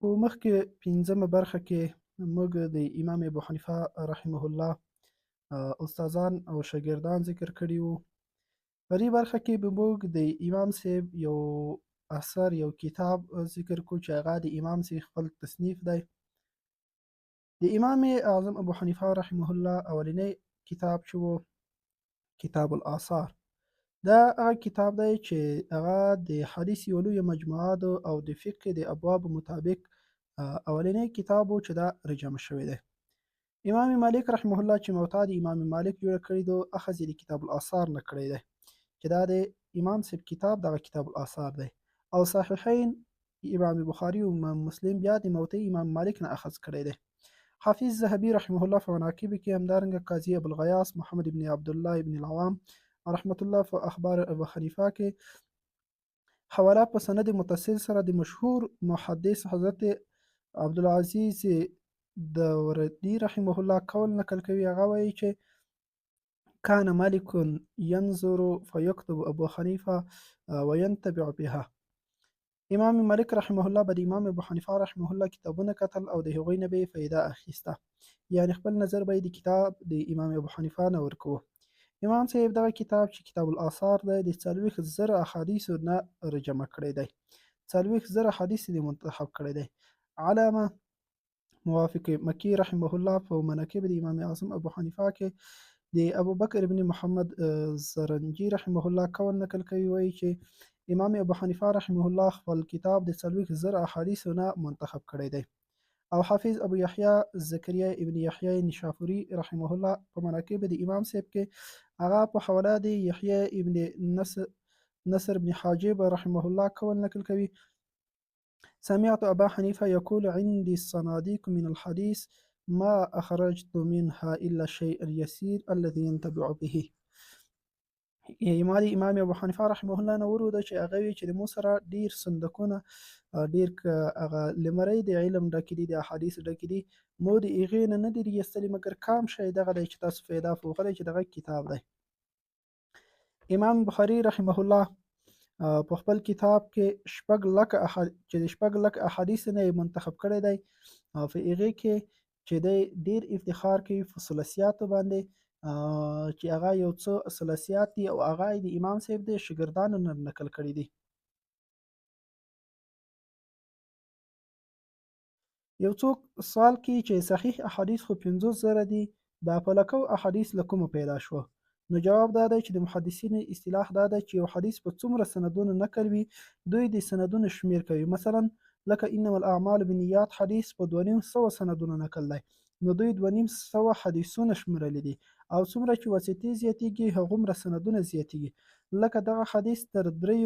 په مخکې پنځمه برخه کې موږ د امام ابو حنیفه رحمه الله استادان او شاګردان ذکر کړي وو. په دې برخه کې به موږ د امام صاحب یو اثر یو کتاب ذکر کړو چې هغه د امام صاحب خپل تصنیف دی. د امام اعظم ابو حنیفه رحمه الله اولنی کتاب چې وو کتاب الاثار. دا هغه کتاب دی چې هغه د حدیث یو لویه مجموعه ده او د فقه د ابواب مطابق اولنی کتاب و چې دا رجمع شوی دی. امام مالک رحمه الله چې موطا د امام مالک جوړه کړې ده اخذ یې د کتاب الاثار نه کړی دی چې دا د امام صاحب کتاب دغه کتاب الاثار دی او صحیحین امام بخاری او امام مسلم بیا د موطا امام مالک نه اخذ کړی دی. حافظ ذهبي رحمه الله په مناقب کې همدارنګه قاضي ابوالغیاث محمد ابن عبدالله ابن العوام رحمت الله په اخبار ابو حنیفه کې حواله په سند متصل سره د مشهور محدث حضرت عبدالعزیز دوردی رحمه الله قول نقل کوي. هغه وایي چې کان مالک ینظر فیکتب ابو حنیفه وینتبع بها. امام مالک رحمه الله به د امام ابو حنیفه رحمه الله کتابونه کتل او د هغوی نه به یې فایده اخیسته، یعنی خپل نظر به یې د کتاب د امام ابو حنیفه نه ورکوه. امام صاحب دغه کتاب چې کتاب الاثار دی د 40,000 احادیثو نه رجمع کړی دی. 40,000 احادیث یې منتخب کړی دی. علامه موافق مکی رحمه الله په مناقب د امام اعظم ابو حنیفه کې د ابو بکر ابن محمد زرنجي رحمه الله قول نقل کوي، وایي چې امام ابو حنیفه رحمه الله خپل کتاب د 40,000 احادیثو نه منتخب کړی دی. او حافظ ابو یحیی زکریا ابن یحیی نشاپوري رحمه الله په مناقب د امام صاحب کې هغه په حواله د یحیی ابن نصر ابن حاجب رحمه الله قول نقل کوي: سمعت ابا حنیفه یقول عندي الصناديق من الحديث ما اخرجت منها الا الشيء اليسير الذي ينتبع به. ما د امام ابو حنیفه رحمه الله نه وروده چې هغه وی چې د مو سره ډیر صندوقونه ډیر هغه لمرۍ د علم ډکې دي، د احادیث ډکې دي، مو د هغې نه نه دي ایستلي مګر کام شی دغه دی چې تاسو فایده پوښلی چې دغه کتاب دی. امام بخاري رحمه الله په خپل کتاب کې 6 لک احادیث نه منتخب کړی دی او په هغې کې چې دی ډیر افتخار کوي په ثلاثیاتو باندې چې هغه یو څه ثلاثیات دي او هغه د امام صاحب د شاګردانو نه نقل کړي دي. یو څوک سوال کوي چې صحیح احادیث خو 50,000 دي، دا په لکو احادیث له کومه پیدا شوه؟ نو جواب دا دی چې د محدثینو اصطلاح دا ده چې یو حدیث په څومره سندونو نقل وي دوی د سندونو شمیر کوي. مثلا لکه انما الاعمال بالنیات حدیث په 2,500 سندونو نقل دی، نو دوی 2,500 حدیثونه شمېرلی دي او څومره چې واسطې زیاتېږي هغومره سندونه زیاتېږي. لکه دغه حدیث تر 3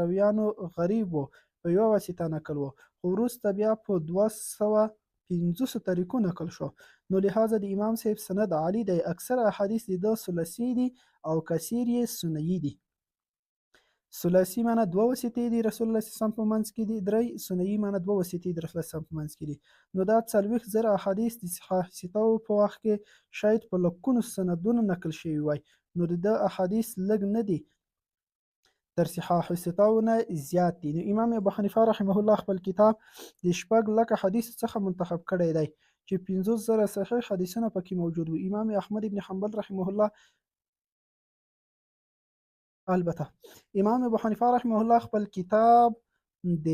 رویانو غریب و په یوه واسطه نقل و، خو وروسته بیا په 250 طریقو نقل شو، نو لهذا د امام صاحب سند عالی دی. اکثر احادیث د ده ثلاثي دي او کثیر یې سنیي دي. ثلاثي معنی 2 واسطې دي رسول الله صلی الله علیه وسلم په منځ کې دي، 3 سنیي معنی 2 واسطې دي رسول الله صلی الله علیه وسلم په منځ کې دي. نو دا 40,000 احادیث د صحاحتو په وخت کې شاید په لکونو سندونو نقل شوي وای، نو د ده احادیث لږ نه دي تر صحاح ستاو نه زیات دي. نو امام ابو حنیفه رحمه الله خپل کتاب د 6 لک حدیث څخه منتخب کړی دی چې 50,000 صحیح حدیثونه پکې موجود وو. امام احمد ابن حنبل رحمه الله البته امام ابو حنیفه رحمه الله خپل کتاب د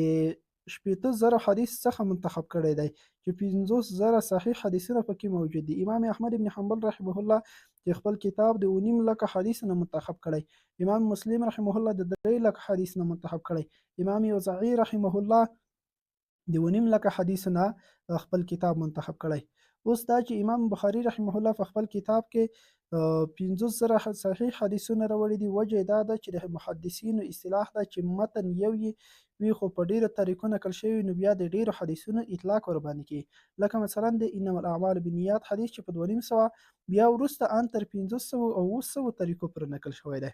60,000 حدیث څخه منتخب کړی دی چې 50,000 صحیح حدیثونه پکې موجود دي. امام احمد ابن حنبل رحمه الله چې خپل کتاب د 9 لک حدیث نه منتخب کړی. امام مسلم رحمه الله د 3 لک حدیث نه منتخب کړی. امام اوزاعی رحمه الله د 9 لک حدیث نه خپل کتاب منتخب کړی. اوس دا چې امام بخاری رحمه الله په خپل کتاب کې 50,000 صحیح حدیثونه راوړي دي، وجه دا ده چې د محدثینو اصطلاح ده چې متن یو وي خو په ډیرو طریقو نقل شوی، نو بیا د ډیرو حدیثونو اطلاق ور باندې کوي. لکه مثلا د انما الاعمال بالنیات حدیث چې په 2,500 بیا وروسته ان تر 500 او 700 طریقو پر نقل شوی دی.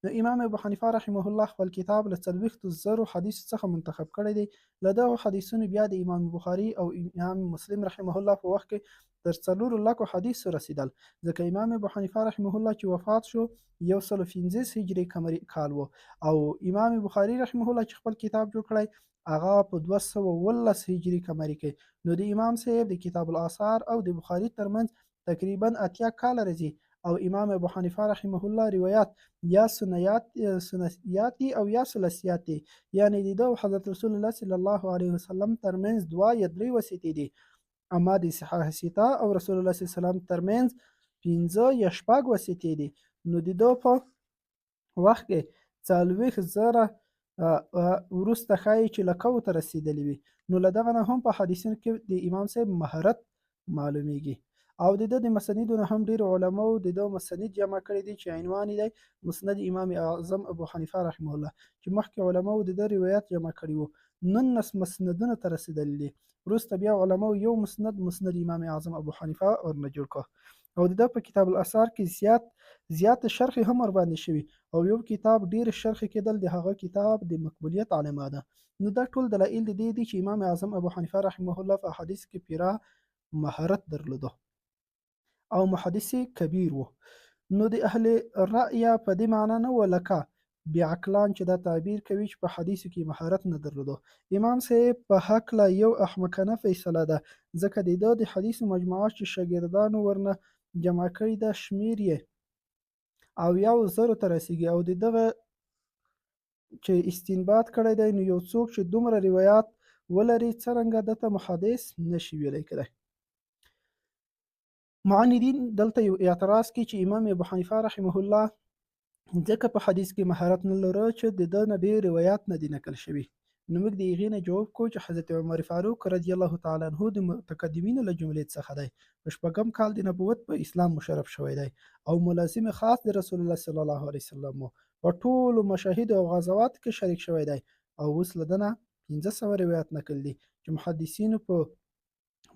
نو امام ابو حنیفه رحمه الله خپل کتاب له 40,000 حدیث څخه منتخب کړی دی. له دغه حدیثونو بیا د امام بخاري او امام مسلم رحمه الله په وخت کې تر 4,00,000 حدیث رسیدل، ځکه امام ابو حنیفه رحمه الله چې وفات شو 115 هجري قمري کال و، او امام بخاري رحمه الله چې خپل کتاب جوړ کړی هغه په 219 هجري قمري کې. نو د امام صاحب د کتاب الاثار او د بخاري ترمنځ تقریبا 80 کال راځي، او امام ابو حنیفه رحمه الله روایت یا سنیاتی او یا ثلاثیاتی، یعنی د ده او حضرت رسول الله صلی الله علیه وسلم ترمنځ 2 یا 3 وسیطې دي، اما د صحاح سیته او رسول الله صلی الله علیه وسلم ترمنځ 15 یا 6 وسیطې دي. نو د ده په وخت کې 40,000 وروسته ښایي چې له 100 ته رسیدلی وي. نو له دغه نه هم په حدیثونو کې د امام صاحب مهارت معلومیږي. او د ده د مسانیدو نه هم ډېر علماو د ده مسانید جمع کړي دي چې عنوان یې دی مسند امام اعظم ابو حنیفه رحمه الله، چې مخکې علماو د ده روایت جمع کړي وو، 19 مسندونه ته رسېدلي دي. وروسته بیا علماو یو مسند امام اعظم ابو حنیفه ورنه جوړ کړ، او د ده په کتاب الاثار کې زیات شرح هم ورباندې شوي، او یو کتاب ډېر شرح کېدل د هغه کتاب د مقبولیت علامه ده. نو دا ټول دلایل د دې دي چې امام اعظم ابو حنیفه رحمه الله په حدیث کې پوره مهارت درلوده او محدث کبیر و. نو د اهل رأی په دې معنا نه و لکه بیعقلان چې دا تعبیر کوي چې په حدیثو کې مهارت نه درلوده. امام صاحب په هکله یو احمقانه فیصله ده، ځکه د ده د حدیث مجموعه چې شاګردانو ورنه جمع کړي ده شمیر یې 70,000 ته رسیږي، او د دغه چې استنباط کړی دی نو یو څوک چې دومره روایات ولري څرنګه دته محدث نشي ویلی کېدی. معاندین دلته یو اعتراض کوي چې امام ابو حنیفه رحمه الله ځکه په حدیث کې مهارت نه لره چې د ده نه ډېر روایات نه دي نقل شوي. نو موږ د هغې نه جواب کوو چې حضرت عمر فاروق رضی الله تعالی عنه د متقدمینو له جملې څخه دی، په 6 کال د نبوت په اسلام مشرف شوی دی، او ملازم خاص د رسول الله صلی الله علیه وسلم په ټولو مشاهد او غزوات کې شریک شوی دی، او اوس له ده نه 1500 روایات نقل دي چې محدثینو په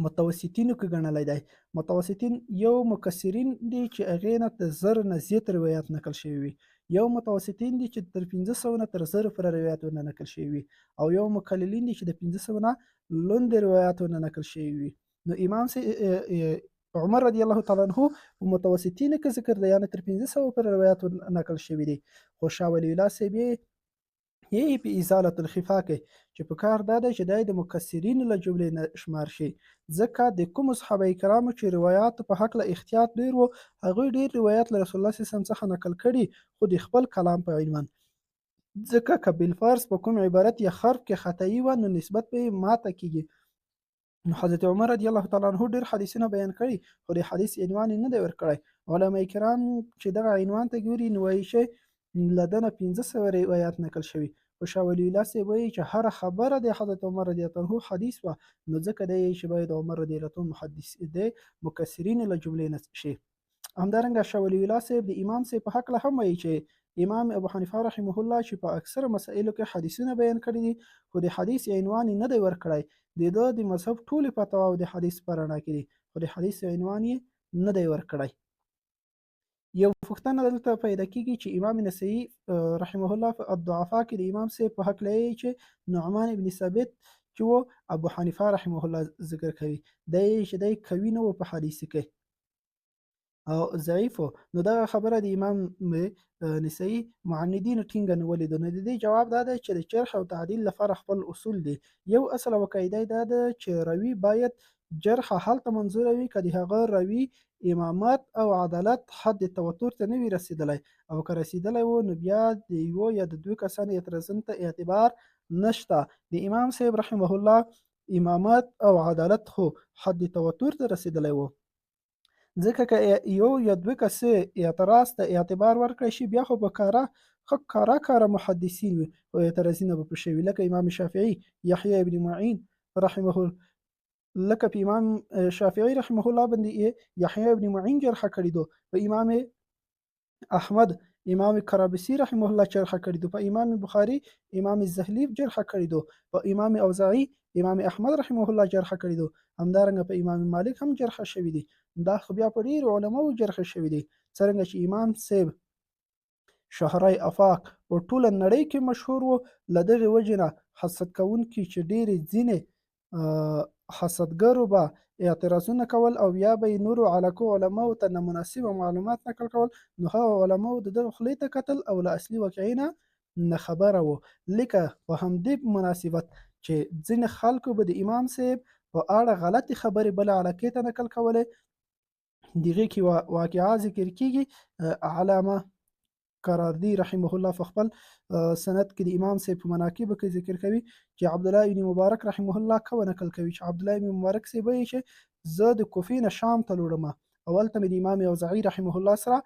متوسطینو کې ګڼلی دی. متوسطین یو مکثرین دي چې هغې نه د 1000 نه زیات روایات نقل شوي وي، یو متوسطین دي چې تر 500 نه تر 1000 پورې روایاتونه نقل شوي وي، او یو مقللین دي چې د 500 نه لوندې روایاتونه نقل شوي وي. نو امام عمر رضی الله تعالی عنه په متوسطینو کې ذکر دی، یعنې تر 500 پورې روایات نقل شوي دي. خو شاه ولی الله صاحب یې په ازالة الخفا کې چې په کار دا دی چې دی د مکثرینو له جملې نه شمار شي، ځکه د کومو صحابه کرامو چې روایاتو په هکله احتیاط ډېر و، هغوی ډېر روایات له رسول الله صلی الله علیه وسلم څخه نقل کړي، خو د خپل کلام په عنوان، ځکه که بالفرض په کوم عبارت یا حرف کې خطایي وه نو نسبت به یې ماته کېږي. نو حضرت عمر رضی الله تعالی عنه ډېر حدیثونه بیان کړي، خو د حدیث عنوان یې نه دی ورکړی. علما کرام چې دغه عنوان ته ګوري نو وایي چې له ده نه 500 روایات نقل شوي، خو شاه ولی الله صاحب وایي چې هره خبره د حضرت عمر رضی الله عنه حدیث وه، نو ځکه دی چې باید عمر رضی الله عنه محدث د مکثرینو له جملې نه شي. همدارنګه شاه ولی الله صاحب د امام صاحب په هکله هم وایي چې امام ابو حنیفه رحمه الله چې په اکثره مسایلو کې حدیثونه بیان کړي دي، خو د حدیث عنوان یې نه دی ورکړی، د ده د مذهب ټولې فتوا او د حدیث په رڼا کې دي، خو د حدیث عنوان یې نه دی ورکړی. یو پوښتنه دلته پیدا کېږي چې امام نسائی رحمه الله په الضعفاء کې د امام صاحب په هکله یې چې نعمان ابن ثابت چې و ابو حنیفه رحمه الله ذکر کوي، دی چې دی قوي نه و په حدیث کې او ضعیف و. نو دغه خبره د امام نسائی معاندینو ټینګه نیولې ده. نو د دې جواب دا دی چې د جرح او تعدیل لپاره خپل اصول دي. یو اصل او قاعده دا ده چې راوي باید جرح هلته منظوره وي که د هغه راوي امامت او عدالت حد توتر ته نه وي رسېدلی، او که رسېدلی و نو بیا د یو یا د 2 کسانو اعتراضونو ته اعتبار نشته. د امام صاحب رحمه الله امامت او عدالت خو حد توتر ته رسېدلی و، ځکه که یو یا 2 کسې اعتراض ته اعتبار ورکړی شي بیا خو به کاره محدثین وي، او اعتراضونه به پرې شوي، لکه امام شافعي یحیی ابن معین رحمه الله، لکه په امام شافعي رحمه الله باندې یحیی ابن معین جرح کړي دو، په امام احمد امام کرابسی رحمه الله جرح کړي دو، په امام بخاری امام الزهلی جرح کړي دو، په امام اوزاعي امام احمد رحمه الله جرح کړي دو، همدارنګه په امام مالک هم جرح شوي دي. دا خو بیا په ډېرو علماو جرح شوي دي، څرنګه چې امام صاحب شهرای افاق په ټوله نړۍ کې مشهور و. له دغې وجې نه حسد کوونکي چې ډېرې ځینې حسدګرو به اعتراضونه کول او یا به یې نورو علاقو علماو ته نامناسبه معلومات نقل کول، نو هغه علماو د دغه خولې ته کتل او له اصلي واقعې نه خبره وو. لکه په همدې مناسبت چې ځینې خلکو به د امام صاحب په اړه غلطې خبرې بلې علاقې ته نقل کولې. د هغې کې واقعه ذکر کېږي. علامه قراردي رحمه الله په خپل سند کې د امام صاحب په مناقبو کې ذکر کوي چې عبدالله ابن مبارک رحمه الله کوه نقل کوي چې عبدالله ابن مبارک صاحب وایي چې زه د کوفې نه شام ته لوړم او هلته مې د امام اوزاعي رحمه الله سره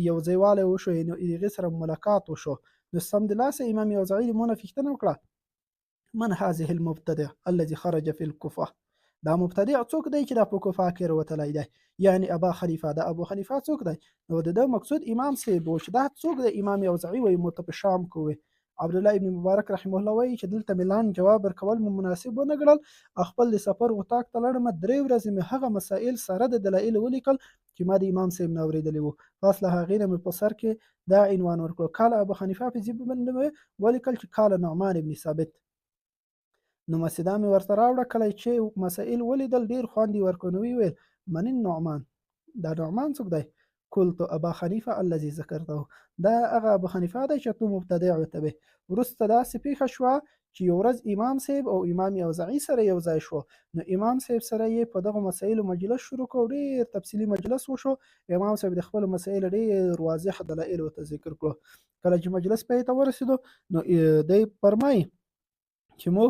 یو ځایوالی وشو، نو هغې سره ملاقات وشو. نو سمدلاسه امام اوزاعي د مونه پوښتنه وکړه من هذه المبتدع الذي خرج في الكوفه، دا مبتدع څوک دی چې دا په کوفه کې راوتلی دی، یعنی ابا خلیفه. دا ابو خلیفه څوک دی؟ نو د ده مقصود امام صاحب و چې دا څوک دی. امام اوزاعي وایي مو ته په شام کې وې. عبدالله ابن مبارک رحمه الله وایي چې دلته مې لاندې جواب ورکول مو مناسب ونه ګڼل. خپل د سفر اتاق ته لاړم، 3 ورځې مې هغه مسایل سره د دلایلو ولیکل چې ما د امام صاحب نه اورېدلي وو. پس له هغې نه مې په سر کې دا عنوان ورکړو قال ابو حنیفه په ذی باندې ولیکل چې قال نعمان ابن ثابت. نو مسیدا مې ورته راوړه. کله چې مسائل ولیدل ډېر خوند یې ورکړ. نو ویل من النعمان، دا نعمان څوک دی؟ قلت ابا حنیفه الذي ذکرته، دا هغه ابو حنیفه دی چې تو مبتدع ورته وې. وروسته داسې پیښه شوه چې یو ورځ امام صاحب او امام اوزاعي سره یو ځای شو. نو امام صاحب سره یې په دغه مسایلو مجلس شروع کړ، ډېر تفصیلي مجلس وشو. امام صاحب د خپلو مسایلو ډېر واضح دلایل ورته ذکر کړو. کله چې مجلس پای ته ورسېدو نو دی فرمایي چې مو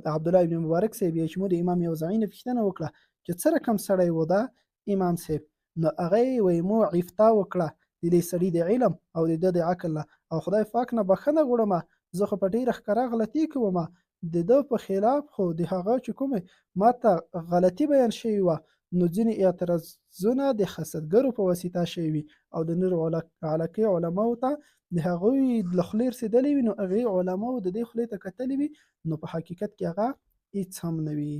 د عبدالله ابن مبارک صاحب چې مو د امام اوزاعي نه پوښتنه وکړه چې څه رقم سړی و دا امام صاحب، نو هغه یې وایي مو عفتا وکړه د دې سړي د علم او د ده د عقل نه، او خدای پاک نه بښنه غواړم زه خو په ډېره ښکاره غلطي کوم. د ده په خلاف خو د هغه چې کومې ما ته غلطي بیان شوې وه، نو ځینې اعتراضونه د حسدګرو په واسطه شوي وي او د نورو علاقې علماو ته د هغوی له خولې رسېدلې وي، نو هغې علماو د دې خولې ته کتلې وي، نو په حقیقت کې هغه هېڅ هم نه وي.